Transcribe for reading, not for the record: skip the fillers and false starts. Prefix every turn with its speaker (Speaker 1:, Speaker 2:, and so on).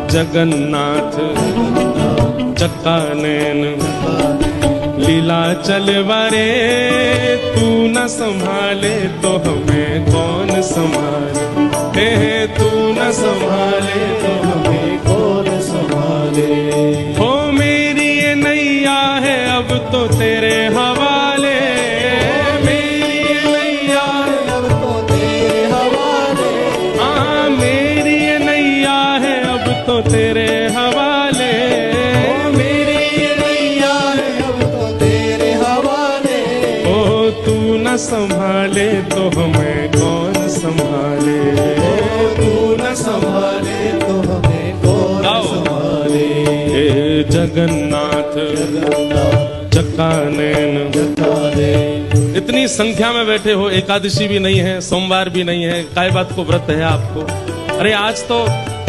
Speaker 1: जगन्नाथ चक्कानैन लीला चलवारे, तू न संभाले तो हमें कौन संभाले, तू न संभाले तो हमें कौन संभाले। हो मेरी ये नैया है अब तो तेरे हवाले, मेरी ये नैया है अब तो तेरे हवाले, हाँ मेरी ये नैया है अब तो तेरे हवाले, मेरी ये नैया है अब तो तेरे हवाले। ओ तू न संभाले तो हमें कौन संभाले, तू न संभाले तो हमें कौन संभाले। हे जगन्नाथ चक्कानैन, इतनी संख्या में बैठे हो, एकादशी भी नहीं है, सोमवार भी नहीं है, काय बात को व्रत है आपको? अरे आज तो